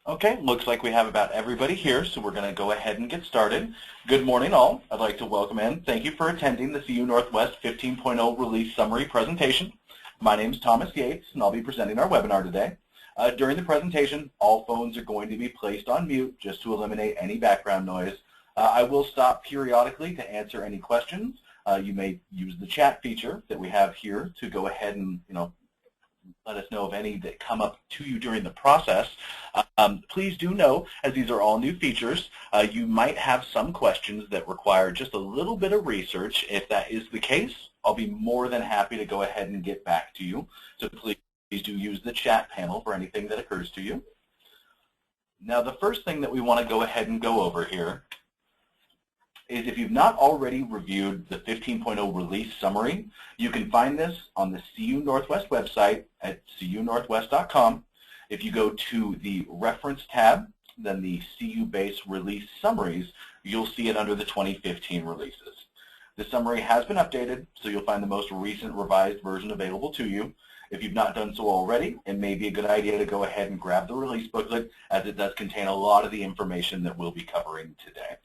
Okay, looks like we have about everybody here, so we're going to go ahead and get started. Good morning, all. I'd like to welcome in. Thank you for attending the CU Northwest 15.0 Release Summary presentation. My name is Thomas Yates, and I'll be presenting our webinar today. During the presentation, all phones are going to be placed on mute just to eliminate any background noise. I will stop periodically to answer any questions. You may use the chat feature that we have here to go ahead and, let us know of any that come up to you during the process. Please do know, as these are all new features, you might have some questions that require just a little bit of research. If that is the case, I'll be more than happy to go ahead and get back to you. So please do use the chat panel for anything that occurs to you. Now, the first thing that we want to go ahead and go over here is if you've not already reviewed the 15.0 release summary, you can find this on the CU Northwest website at cunorthwest.com. If you go to the reference tab, then the CU base release summaries, you'll see it under the 2015 releases. The summary has been updated, so you'll find the most recent revised version available to you. If you've not done so already, it may be a good idea to go ahead and grab the release booklet, as it does contain a lot of the information that we'll be covering today.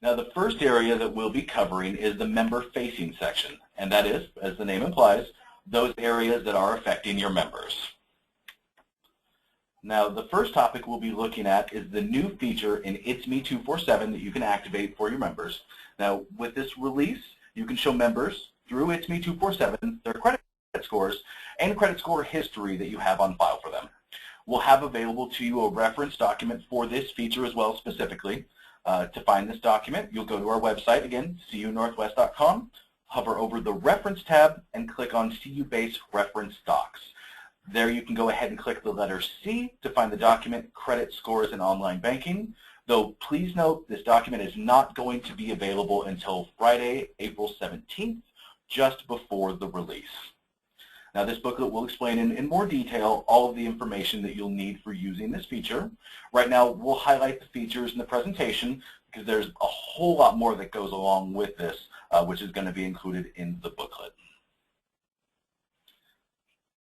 Now, the first area that we'll be covering is the member-facing section, and that is, as the name implies, those areas that are affecting your members. Now, the first topic we'll be looking at is the new feature in It's Me 247 that you can activate for your members. Now, with this release, you can show members through It's Me 247 their credit scores and credit score history that you have on file for them. We'll have available to you a reference document for this feature as well specifically. To find this document, you'll go to our website, again, cunorthwest.com, hover over the Reference tab, and click on CU Base Reference Docs. There you can go ahead and click the letter C to find the document Credit Scores and Online Banking, though please note this document is not going to be available until Friday, April 17th, just before the release. Now, this booklet will explain in more detail all of the information that you'll need for using this feature. Right now, we'll highlight the features in the presentation because there's a whole lot more that goes along with this, which is going to be included in the booklet.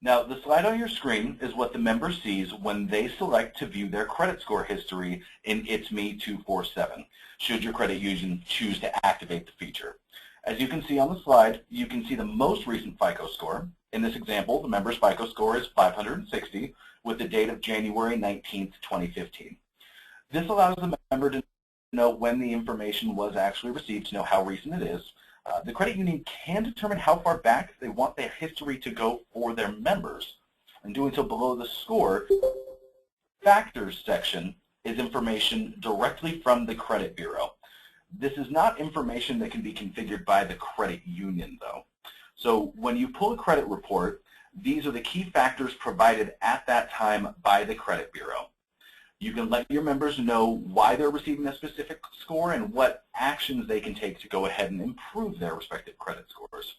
Now, the slide on your screen is what the member sees when they select to view their credit score history in It's Me 247, should your credit union choose to activate the feature. As you can see on the slide, you can see the most recent FICO score. In this example, the member's FICO score is 560 with the date of January 19th, 2015. This allows the member to know when the information was actually received, to know how recent it is. The credit union can determine how far back they want their history to go for their members. And doing so below the score, factors section is information directly from the credit bureau. This is not information that can be configured by the credit union, though. So when you pull a credit report, these are the key factors provided at that time by the credit bureau. You can let your members know why they're receiving a specific score and what actions they can take to go ahead and improve their respective credit scores.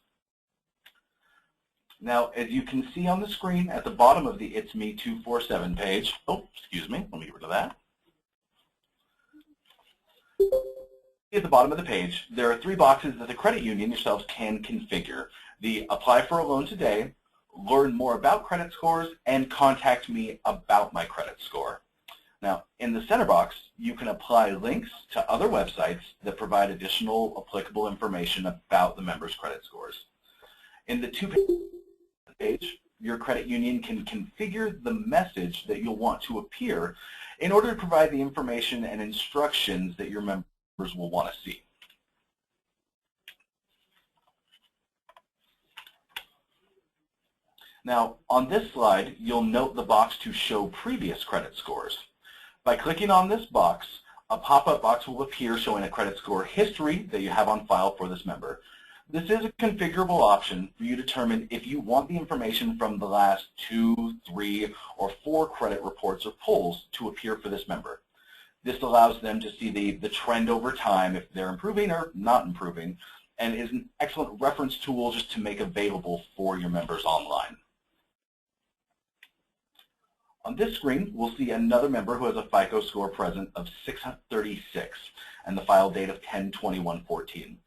Now, as you can see on the screen at the bottom of the It's Me 247 page, let me get rid of that. At the bottom of the page, there are three boxes that the credit union yourselves can configure: the Apply for a Loan Today, Learn More About Credit Scores, and Contact Me About My Credit Score. Now, in the center box, you can apply links to other websites that provide additional applicable information about the member's credit scores. In the page, your credit union can configure the message that you'll want to appear in order to provide the information and instructions that your members will want to see. Now, on this slide, you'll note the box to show previous credit scores. By clicking on this box, a pop-up box will appear showing a credit score history that you have on file for this member. This is a configurable option for you to determine if you want the information from the last 2, 3, or 4 credit reports or pulls to appear for this member. This allows them to see the trend over time, if they're improving or not improving, and is an excellent reference tool just to make available for your members online. On this screen, we'll see another member who has a FICO score present of 636 and the file date of 10/21/14.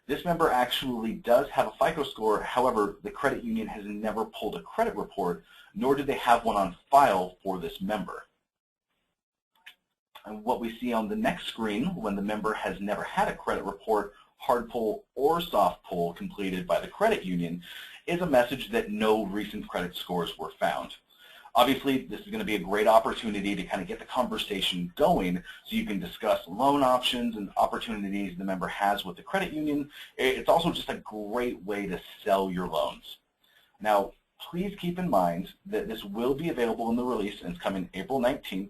This member actually does have a FICO score. However, the credit union has never pulled a credit report, nor do they have one on file for this member. And what we see on the next screen, when the member has never had a credit report, hard pull or soft pull completed by the credit union, is a message that no recent credit scores were found. Obviously, this is going to be a great opportunity to kind of get the conversation going so you can discuss loan options and opportunities the member has with the credit union. It's also just a great way to sell your loans. Now, please keep in mind that this will be available in the release, and it's coming April 19th.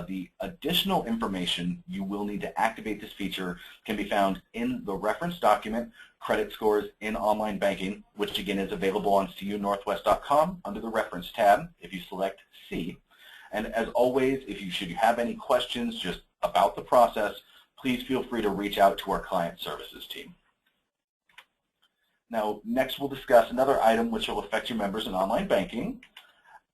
The additional information you will need to activate this feature can be found in the reference document, Credit Scores in Online Banking, which again is available on cunorthwest.com under the Reference tab if you select C. And as always, should you have any questions just about the process, please feel free to reach out to our client services team. Now, next we'll discuss another item which will affect your members in online banking,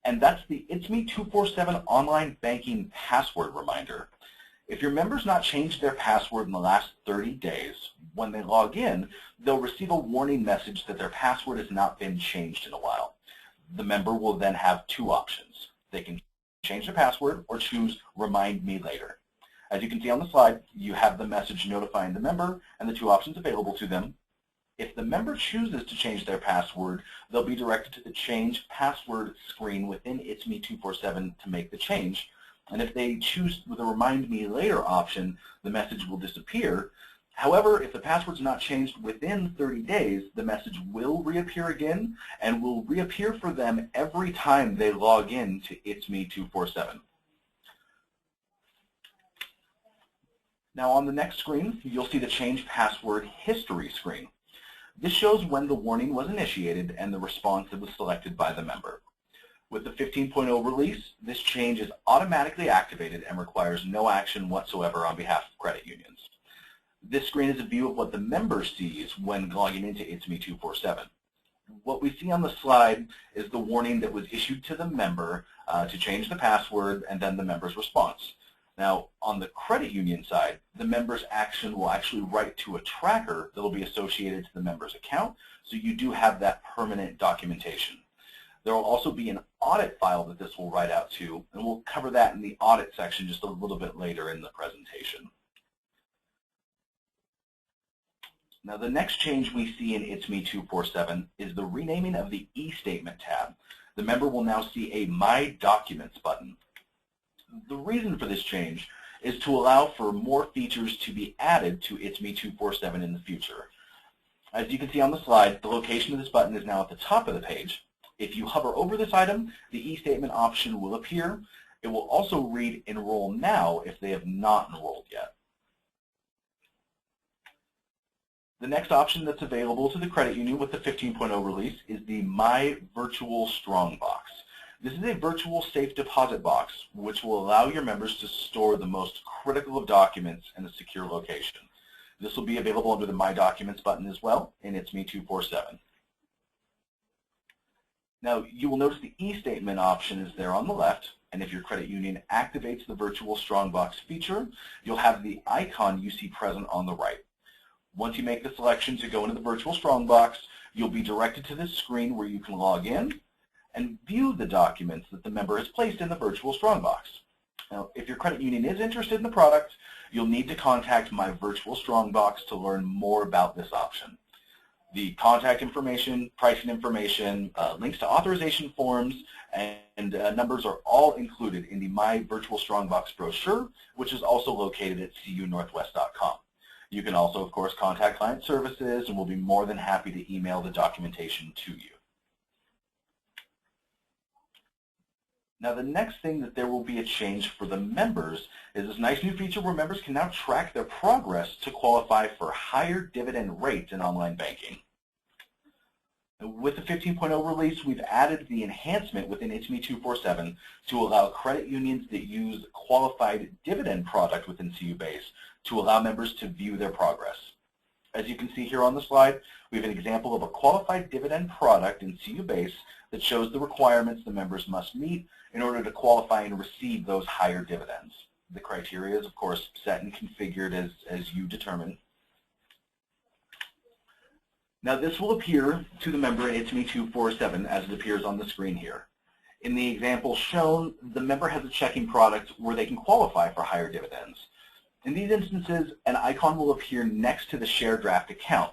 and that's the It's Me 247 online banking password reminder. If your member's not changed their password in the last 30 days, when they log in, they'll receive a warning message that their password has not been changed in a while. The member will then have two options. They can change their password or choose Remind Me Later. As you can see on the slide, you have the message notifying the member and the two options available to them. If the member chooses to change their password, they'll be directed to the Change Password screen within It's Me 247 to make the change. And if they choose the Remind Me Later option, the message will disappear. However, if the password's not changed within 30 days, the message will reappear again and will reappear for them every time they log in to It's Me 247. Now on the next screen, you'll see the Change Password History screen. This shows when the warning was initiated and the response that was selected by the member. With the 15.0 release, this change is automatically activated and requires no action whatsoever on behalf of credit unions. This screen is a view of what the member sees when logging into It's Me 247. What we see on the slide is the warning that was issued to the member to change the password and then the member's response. Now, on the credit union side, the member's action will actually write to a tracker that will be associated to the member's account, so you do have that permanent documentation. There will also be an audit file that this will write out to, and we'll cover that in the audit section just a little bit later in the presentation. Now, the next change we see in It's Me 247 is the renaming of the eStatement tab. The member will now see a My Documents button. The reason for this change is to allow for more features to be added to It's Me 247 in the future. As you can see on the slide, the location of this button is now at the top of the page. If you hover over this item, the eStatement option will appear. It will also read Enroll Now if they have not enrolled yet. The next option that's available to the credit union with the 15.0 release is the My Virtual Strongbox. This is a virtual safe deposit box which will allow your members to store the most critical of documents in a secure location. This will be available under the My Documents button as well in It's Me 247. Now, you will notice the eStatement option is there on the left, and if your credit union activates the Virtual Strongbox feature, you'll have the icon you see present on the right. Once you make the selection to go into the Virtual Strongbox, you'll be directed to this screen where you can log in and view the documents that the member has placed in the Virtual Strongbox. Now, if your credit union is interested in the product, you'll need to contact My Virtual Strongbox to learn more about this option. The contact information, pricing information, links to authorization forms, and numbers are all included in the My Virtual Strongbox brochure, which is also located at cunorthwest.com. You can also, of course, contact client services, and we'll be more than happy to email the documentation to you. Now, the next thing that there will be a change for the members is this nice new feature where members can now track their progress to qualify for higher dividend rates in online banking. With the 15.0 release, we've added the enhancement within It's Me 247 to allow credit unions that use qualified dividend product within CuBase to allow members to view their progress. As you can see here on the slide, we have an example of a qualified dividend product in CuBase that shows the requirements the members must meet in order to qualify and receive those higher dividends. The criteria is, of course, set and configured as you determine. Now this will appear to the member in ITSME 247 as it appears on the screen here. In the example shown, the member has a checking product where they can qualify for higher dividends. In these instances, an icon will appear next to the share draft account.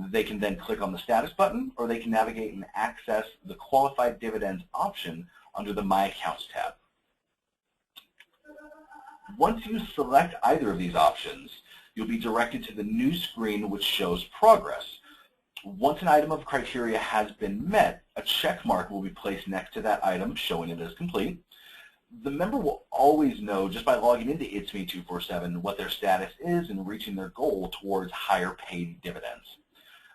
They can then click on the status button, or they can navigate and access the qualified dividends option under the My Accounts tab. Once you select either of these options, you'll be directed to the new screen which shows progress. Once an item of criteria has been met, a check mark will be placed next to that item showing it as complete. The member will always know just by logging into ITSME 247 what their status is in reaching their goal towards higher paid dividends.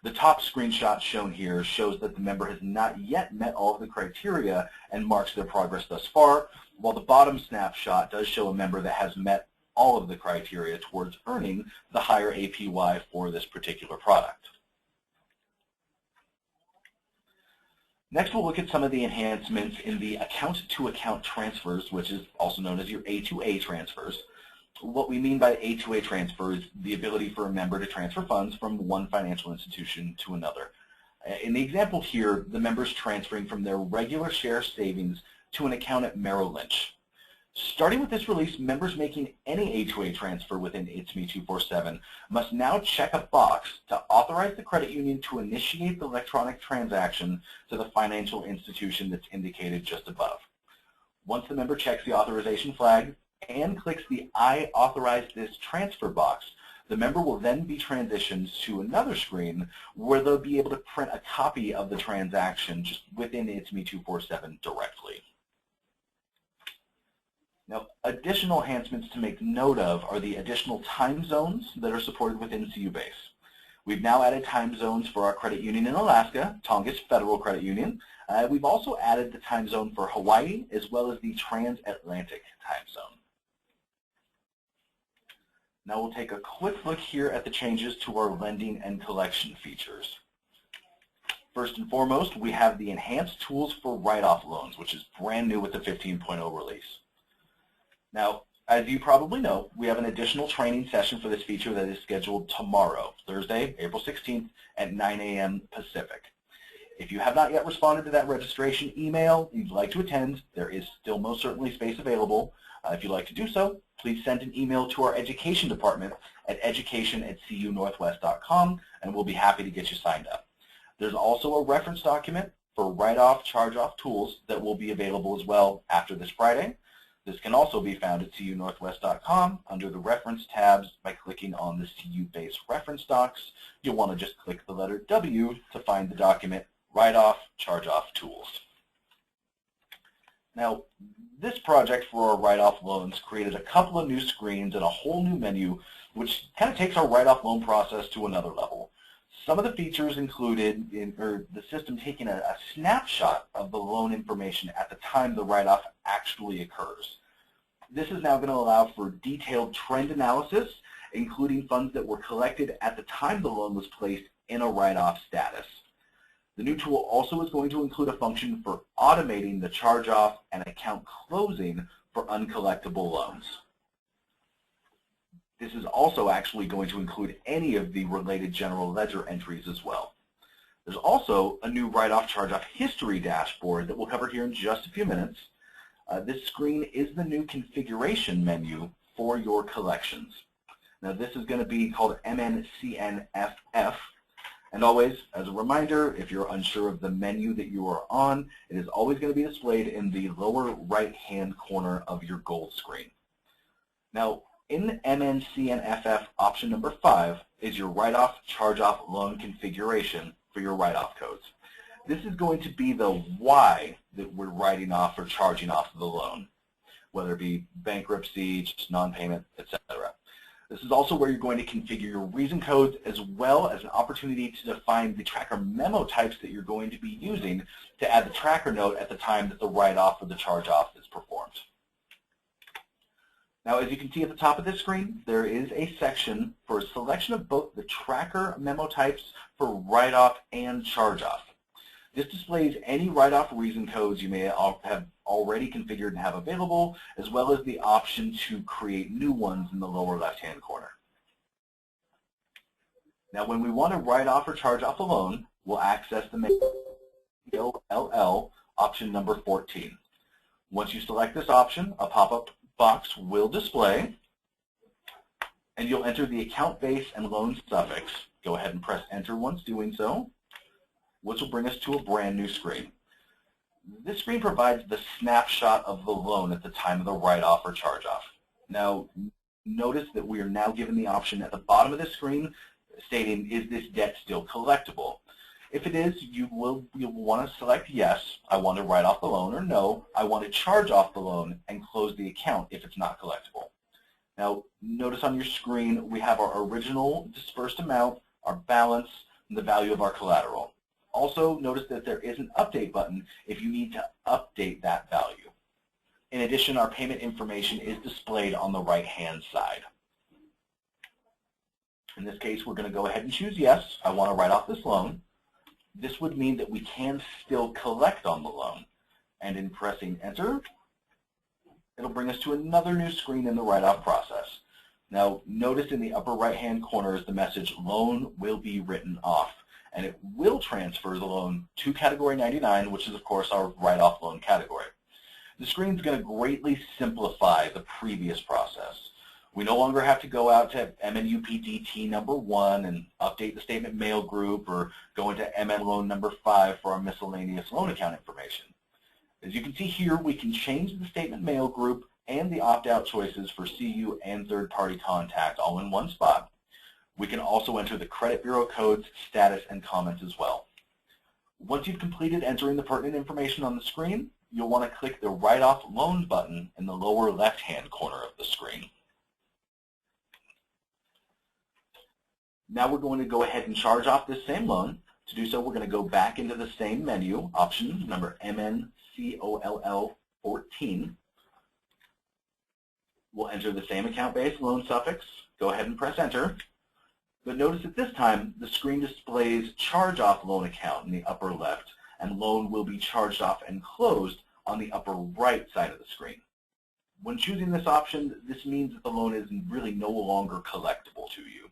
The top screenshot shown here shows that the member has not yet met all of the criteria and marks their progress thus far, while the bottom snapshot does show a member that has met all of the criteria towards earning the higher APY for this particular product. Next, we'll look at some of the enhancements in the account-to-account transfers, which is also known as your A2A transfers. What we mean by A2A transfer is the ability for a member to transfer funds from one financial institution to another. In the example here, the member is transferring from their regular share savings to an account at Merrill Lynch. Starting with this release, members making any A2A transfer within ITSME 247 must now check a box to authorize the credit union to initiate the electronic transaction to the financial institution that's indicated just above. Once the member checks the authorization flag and clicks the I authorize this transfer box, the member will then be transitioned to another screen where they'll be able to print a copy of the transaction just within ITSME 247 directly. Now, additional enhancements to make note of are the additional time zones that are supported within CU-Base. We've now added time zones for our credit union in Alaska, Tongass Federal Credit Union. We've also added the time zone for Hawaii as well as the transatlantic time zone. Now we'll take a quick look here at the changes to our lending and collection features. First and foremost, we have the enhanced tools for write-off loans, which is brand new with the 15.0 release. Now, as you probably know, we have an additional training session for this feature that is scheduled tomorrow, Thursday, April 16th at 9 a.m. Pacific. If you have not yet responded to that registration email and you'd like to attend, there is still most certainly space available. If you'd like to do so, please send an email to our education department at education@cunorthwest.com and we'll be happy to get you signed up. There's also a reference document for write-off, charge-off tools that will be available as well after this Friday. This can also be found at cunorthwest.com under the reference tabs by clicking on the CU-Base reference docs. You'll want to just click the letter W to find the document Write-Off, Charge-Off Tools. Now, this project for our write-off loans created a couple of new screens and a whole new menu, which kind of takes our write-off loan process to another level. Some of the features included the system taking a snapshot of the loan information at the time the write-off actually occurs. This is now going to allow for detailed trend analysis, including funds that were collected at the time the loan was placed in a write-off status. The new tool also is going to include a function for automating the charge-off and account closing for uncollectible loans. This is also actually going to include any of the related general ledger entries as well. There's also a new write-off charge-off history dashboard that we'll cover here in just a few minutes. This screen is the new configuration menu for your collections. Now this is going to be called MNCNFF. And always, as a reminder, if you're unsure of the menu that you are on, it is always going to be displayed in the lower right-hand corner of your gold screen. Now, in MNCNFF, option number 5 is your write-off, charge-off loan configuration for your write-off codes. This is going to be the why that we're writing off or charging off the loan, whether it be bankruptcy, just non-payment, etc. This is also where you're going to configure your reason codes as well as an opportunity to define the tracker memo types that you're going to be using to add the tracker note at the time that the write-off or the charge-off is performed. Now, as you can see at the top of this screen, there is a section for a selection of both the tracker memo types for write-off and charge-off. This displays any write-off reason codes you may have already configured and have available, as well as the option to create new ones in the lower left-hand corner. Now, when we want to write off or charge off a loan, we'll access the COLL option number 14. Once you select this option, a pop-up box will display, and you'll enter the account base and loan suffix. Go ahead and press enter once doing so, which will bring us to a brand new screen. This screen provides the snapshot of the loan at the time of the write-off or charge-off. Now, notice that we are now given the option at the bottom of the screen stating, is this debt still collectible? If it is, you'll want to select yes, I want to write off the loan, or no, I want to charge off the loan and close the account if it's not collectible. Now, notice on your screen we have our original disbursed amount, our balance, and the value of our collateral. Also, notice that there is an update button if you need to update that value. In addition, our payment information is displayed on the right-hand side. In this case, we're going to go ahead and choose yes, I want to write off this loan. This would mean that we can still collect on the loan. And in pressing enter, it'll bring us to another new screen in the write-off process. Now, notice in the upper right-hand corner is the message, loan will be written off. And it will transfer the loan to Category 99, which is, of course, our write-off loan category. The screen is going to greatly simplify the previous process. We no longer have to go out to MNUPDT number 1 and update the statement mail group or go into MN loan number 5 for our miscellaneous loan account information. As you can see here, we can change the statement mail group and the opt-out choices for CU and third-party contact all in one spot. We can also enter the credit bureau codes, status, and comments as well. Once you've completed entering the pertinent information on the screen, you'll want to click the Write Off Loans button in the lower left-hand corner of the screen. Now we're going to go ahead and charge off this same loan. To do so, we're going to go back into the same menu, option number MNCOLL 14. We'll enter the same account-based loan suffix. Go ahead and press enter. But notice at this time, the screen displays charge off loan account in the upper left, and loan will be charged off and closed on the upper right side of the screen. When choosing this option, this means that the loan is really no longer collectible to you.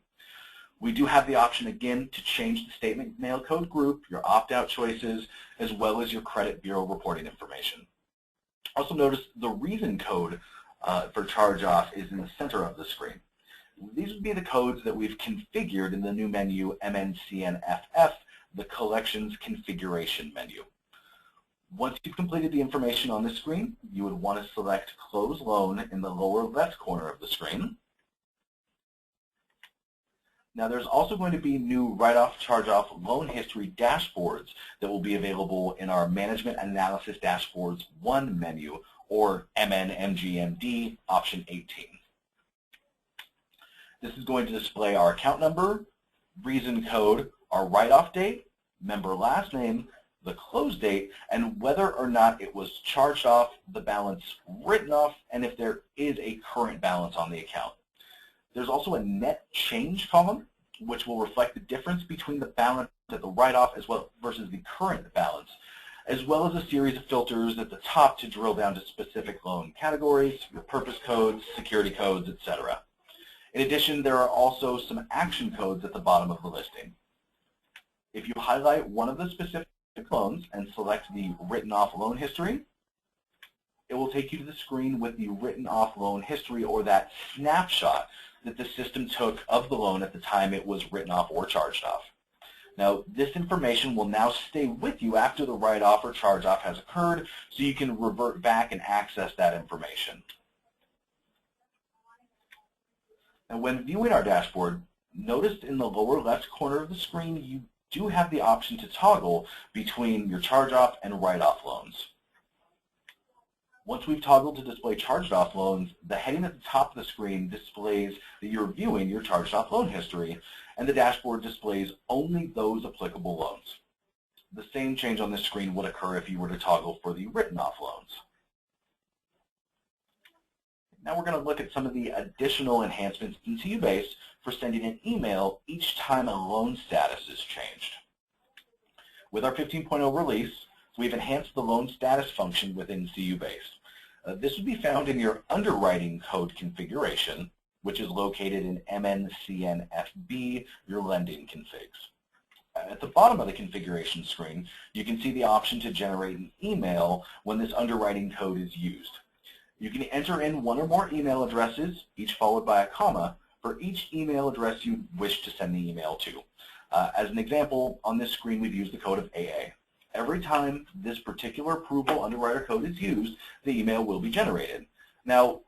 We do have the option again to change the statement mail code group, your opt-out choices, as well as your credit bureau reporting information. Also notice the reason code for charge-off is in the center of the screen. These would be the codes that we've configured in the new menu MNCNFF, the Collections Configuration menu. Once you've completed the information on the screen, you would want to select Close Loan in the lower left corner of the screen. Now there's also going to be new write-off, charge-off loan history dashboards that will be available in our Management Analysis Dashboards 1 menu, or MNMGMD option 18. This is going to display our account number, reason code, our write-off date, member last name, the close date, and whether or not it was charged off, the balance written off, and if there is a current balance on the account. There's also a net change column, which will reflect the difference between the balance at the write-off as well versus the current balance, as well as a series of filters at the top to drill down to specific loan categories, your purpose codes, security codes, etc. In addition, there are also some action codes at the bottom of the listing. If you highlight one of the specific loans and select the written off loan history, it will take you to the screen with the written off loan history, or that snapshot that the system took of the loan at the time it was written off or charged off. Now, this information will now stay with you after the write-off or charge-off has occurred, so you can revert back and access that information. Now, when viewing our dashboard, notice in the lower left corner of the screen, you do have the option to toggle between your charge-off and write-off loans. Once we've toggled to display charged-off loans, the heading at the top of the screen displays that you're viewing your charged-off loan history, and the dashboard displays only those applicable loans. The same change on this screen would occur if you were to toggle for the written-off loans. Now we're going to look at some of the additional enhancements in CU Base for sending an email each time a loan status is changed. With our 15.0 release, we've enhanced the loan status function within CU Base. This would be found in your underwriting code configuration, which is located in MNCNFB, your lending configs. At the bottom of the configuration screen, you can see the option to generate an email when this underwriting code is used. You can enter in one or more email addresses, each followed by a comma, for each email address you wish to send the email to. As an example, on this screen we've used the code of AA. Every time this particular approval underwriter code is used, the email will be generated. Now,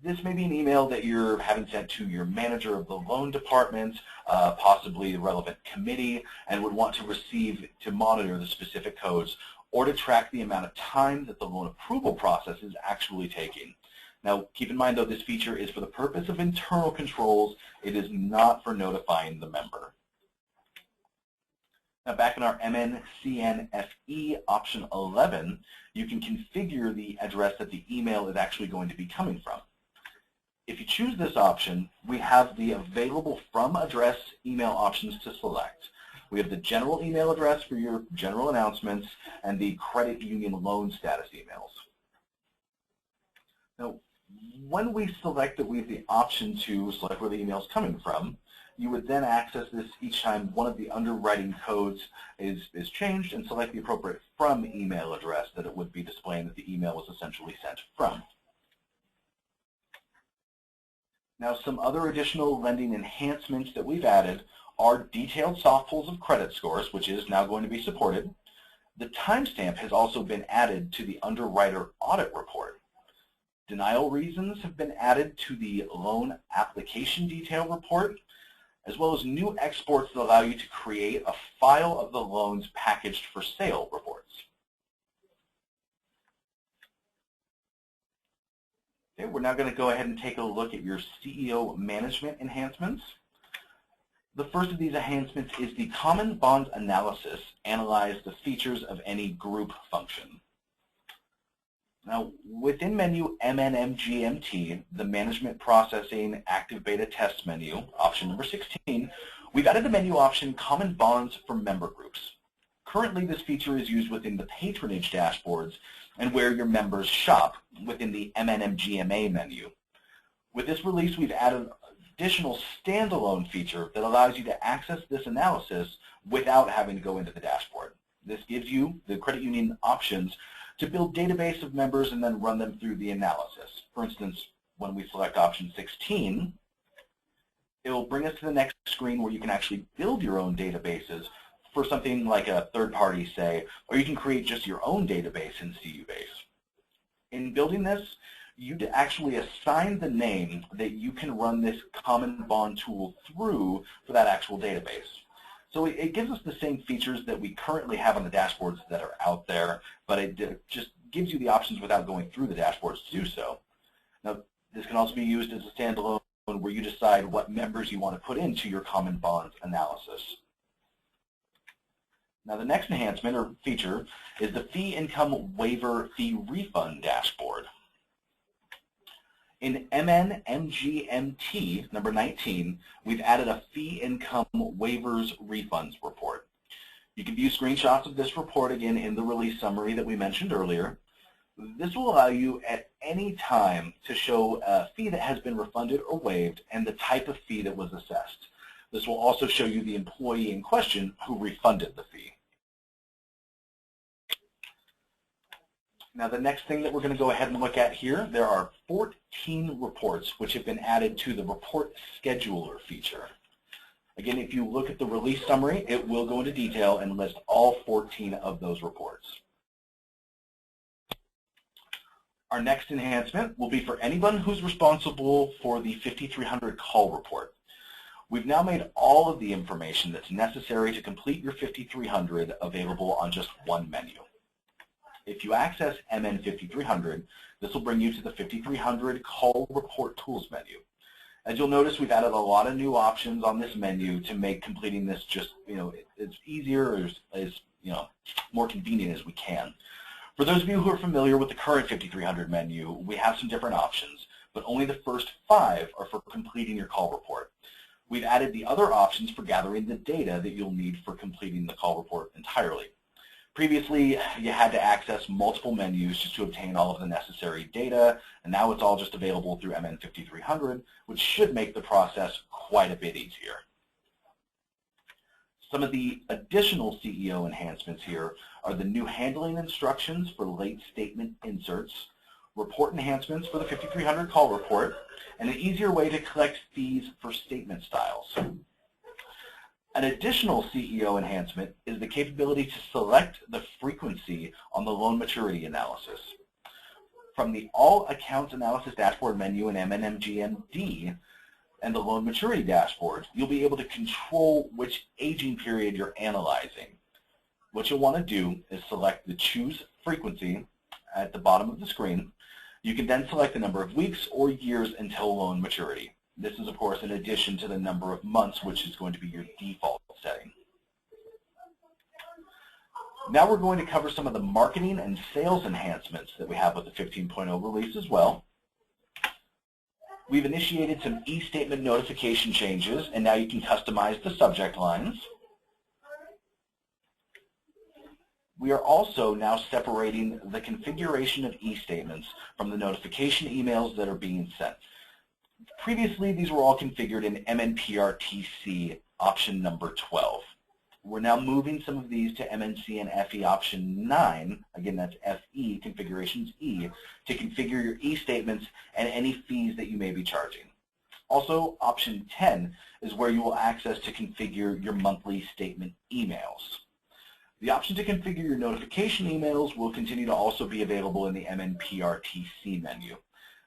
this may be an email that you're having sent to your manager of the loan department, possibly the relevant committee, and would want to monitor the specific codes or to track the amount of time that the loan approval process is actually taking. Now, keep in mind, though, this feature is for the purpose of internal controls. It is not for notifying the member. Now, back in our MNCNFE option 11, you can configure the address that the email is actually going to be coming from. If you choose this option, we have the available from address email options to select. We have the general email address for your general announcements and the credit union loan status emails. Now, when we select that we have the option to select where the email is coming from, you would then access this each time one of the underwriting codes is changed and select the appropriate from email address that it would be displaying that the email was essentially sent from. Now, some other additional lending enhancements that we've added are detailed soft pulls of credit scores, which is now going to be supported. The timestamp has also been added to the underwriter audit report. Denial reasons have been added to the loan application detail report, as well as new exports that allow you to create a file of the loans packaged for sale reports. Okay, we're now going to go ahead and take a look at your CEO management enhancements. The first of these enhancements is the Common Bond Analysis. Analyze the features of any group function. Now, within menu MNMGMT, the Management Processing Active Beta Test menu, option number 16, we've added the menu option Common Bonds for Member Groups. Currently, this feature is used within the patronage dashboards and where your members shop within the MNMGMA menu. With this release, we've added an additional standalone feature that allows you to access this analysis without having to go into the dashboard. This gives you, the credit union, options to build database of members and then run them through the analysis. For instance, when we select option 16, it will bring us to the next screen where you can actually build your own databases for something like a third party, say, or you can create just your own database in CUBase. In building this, you'd actually assign the name that you can run this Common Bond tool through for that actual database. So it gives us the same features that we currently have on the dashboards that are out there, but it just gives you the options without going through the dashboards to do so. Now, this can also be used as a standalone where you decide what members you want to put into your Common Bonds analysis. Now, the next enhancement or feature is the Fee Income Waiver Fee Refund Dashboard. In MNMGMT, number 19, we've added a Fee Income Waivers Refunds report. You can view screenshots of this report again in the release summary that we mentioned earlier. This will allow you at any time to show a fee that has been refunded or waived and the type of fee that was assessed. This will also show you the employee in question who refunded the fee. Now, the next thing that we're going to go ahead and look at here, there are 14 reports which have been added to the Report Scheduler feature. Again, if you look at the release summary, it will go into detail and list all 14 of those reports. Our next enhancement will be for anyone who's responsible for the 5300 call report. We've now made all of the information that's necessary to complete your 5300 available on just one menu. If you access MN 5300, this will bring you to the 5300 Call Report Tools menu. As you'll notice, we've added a lot of new options on this menu to make completing this just, as easier or as more convenient as we can. For those of you who are familiar with the current 5300 menu, we have some different options, but only the first 5 are for completing your call report. We've added the other options for gathering the data that you'll need for completing the call report entirely. Previously, you had to access multiple menus just to obtain all of the necessary data, and now it's all just available through MN 5300, which should make the process quite a bit easier. Some of the additional CEO enhancements here are the new handling instructions for late statement inserts, report enhancements for the 5300 call report, and an easier way to collect fees for statement styles. An additional CEO enhancement is the capability to select the frequency on the loan maturity analysis. From the All Accounts Analysis Dashboard menu in MNMGMD and the Loan Maturity Dashboard, you'll be able to control which aging period you're analyzing. What you'll want to do is select the Choose Frequency at the bottom of the screen. You can then select the number of weeks or years until loan maturity. This is, of course, in addition to the number of months, which is going to be your default setting. Now we're going to cover some of the marketing and sales enhancements that we have with the 15.0 release as well. We've initiated some e-statement notification changes, and now you can customize the subject lines. We are also now separating the configuration of e-statements from the notification emails that are being sent. Previously, these were all configured in MNPRTC option number 12. We're now moving some of these to MNCN-FE option 9, again that's FE, configurations E, to configure your e-statements and any fees that you may be charging. Also, option 10 is where you will access to configure your monthly statement emails. The option to configure your notification emails will continue to also be available in the MNPRTC menu.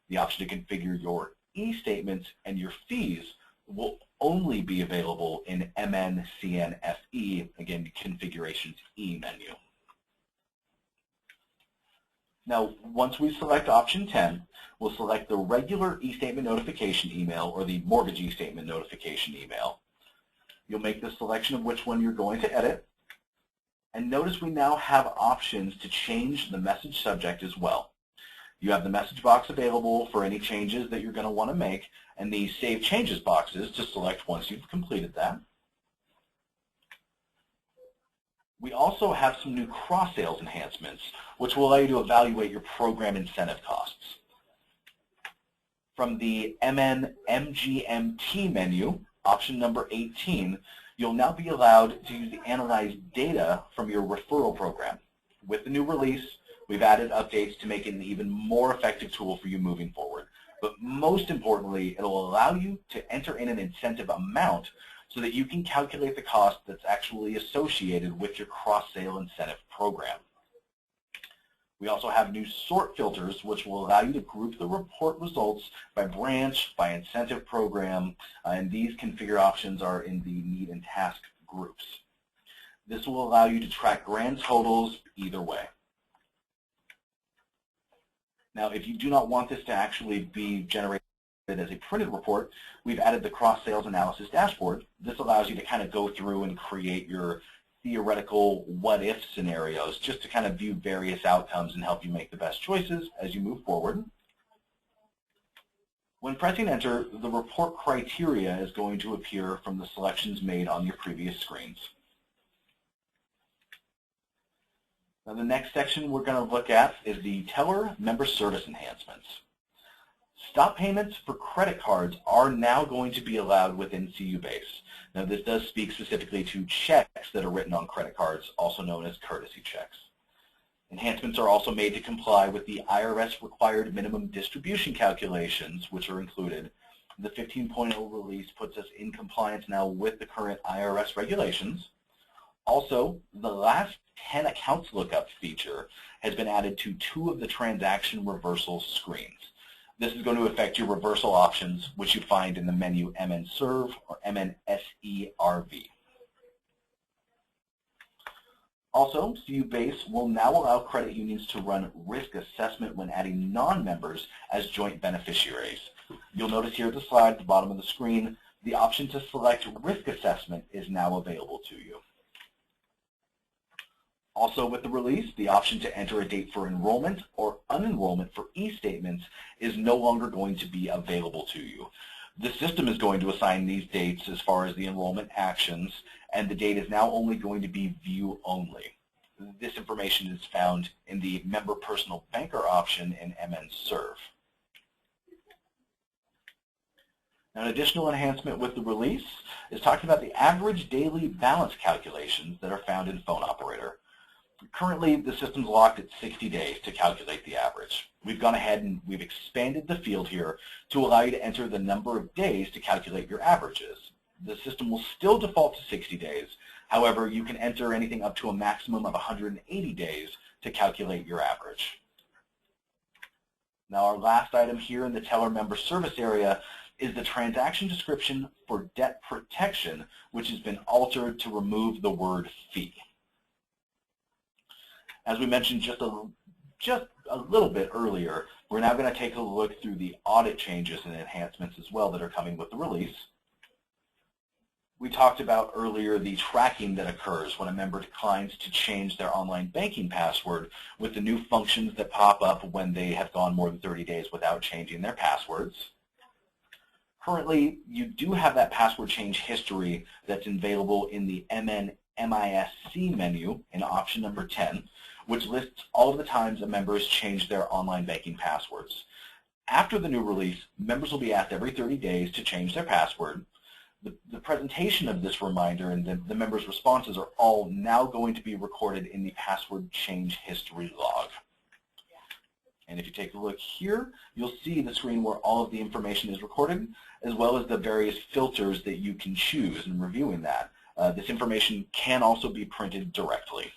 The option to configure your e-statements and your fees will only be available in MNCN-FE, again, configurations E menu. Now, once we select option 10, we'll select the regular e-statement notification email or the mortgage e-statement notification email. You'll make the selection of which one you're going to edit. And notice we now have options to change the message subject as well. You have the message box available for any changes that you're going to want to make, and the Save Changes boxes to select once you've completed that. We also have some new cross-sales enhancements, which will allow you to evaluate your program incentive costs. From the MNMGMT menu, option number 18, you'll now be allowed to use the Analyze data from your referral program. With the new release, we've added updates to make it an even more effective tool for you moving forward. But most importantly, it'll allow you to enter in an incentive amount so that you can calculate the cost that's actually associated with your cross-sale incentive program. We also have new sort filters, which will allow you to group the report results by branch, by incentive program, and these configure options are in the need and task groups. This will allow you to track grand totals either way. Now, if you do not want this to actually be generated as a printed report, we've added the cross-sales analysis dashboard. This allows you to kind of go through and create your theoretical what-if scenarios just to kind of view various outcomes and help you make the best choices as you move forward. When pressing enter, the report criteria is going to appear from the selections made on your previous screens. Now the next section we're going to look at is the teller member service enhancements. Stop payments for credit cards are now going to be allowed within CuBase. Now this does speak specifically to checks that are written on credit cards, also known as courtesy checks. Enhancements are also made to comply with the IRS required minimum distribution calculations, which are included. The 15.0 release puts us in compliance now with the current IRS regulations. Also, the last 10 accounts lookup feature has been added to 2 of the transaction reversal screens. This is going to affect your reversal options, which you find in the menu MNServe or MNSERV. Also, CuBase will now allow credit unions to run risk assessment when adding non-members as joint beneficiaries. You'll notice here at the slide at the bottom of the screen, the option to select risk assessment is now available to you. Also with the release, the option to enter a date for enrollment or unenrollment for e-statements is no longer going to be available to you. The system is going to assign these dates as far as the enrollment actions, and the date is now only going to be view only. This information is found in the Member Personal Banker option in MN Serve. Now, an additional enhancement with the release is talking about the average daily balance calculations that are found in Phone Operator. Currently, the system's locked at 60 days to calculate the average. We've gone ahead and we've expanded the field here to allow you to enter the number of days to calculate your averages. The system will still default to 60 days. However, you can enter anything up to a maximum of 180 days to calculate your average. Now, our last item here in the Teller Member Service area is the transaction description for debt protection, which has been altered to remove the word fee. As we mentioned just a little bit earlier, we're now going to take a look through the audit changes and enhancements as well that are coming with the release. We talked about earlier the tracking that occurs when a member declines to change their online banking password with the new functions that pop up when they have gone more than 30 days without changing their passwords. Currently, you do have that password change history that's available in the MN MISC menu in option number 10, which lists all of the times a member has changed their online banking passwords. After the new release, members will be asked every 30 days to change their password. The presentation of this reminder and the members' responses are all now going to be recorded in the password change history log. And if you take a look here, you'll see the screen where all of the information is recorded, as well as the various filters that you can choose in reviewing that. This information can also be printed directly.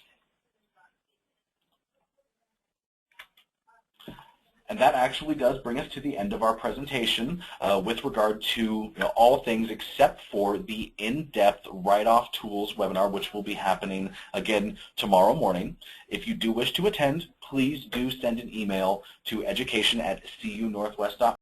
And that actually does bring us to the end of our presentation with regard to all things except for the in-depth write-off tools webinar, which will be happening again tomorrow morning. If you do wish to attend, please do send an email to education@cunorthwest.com.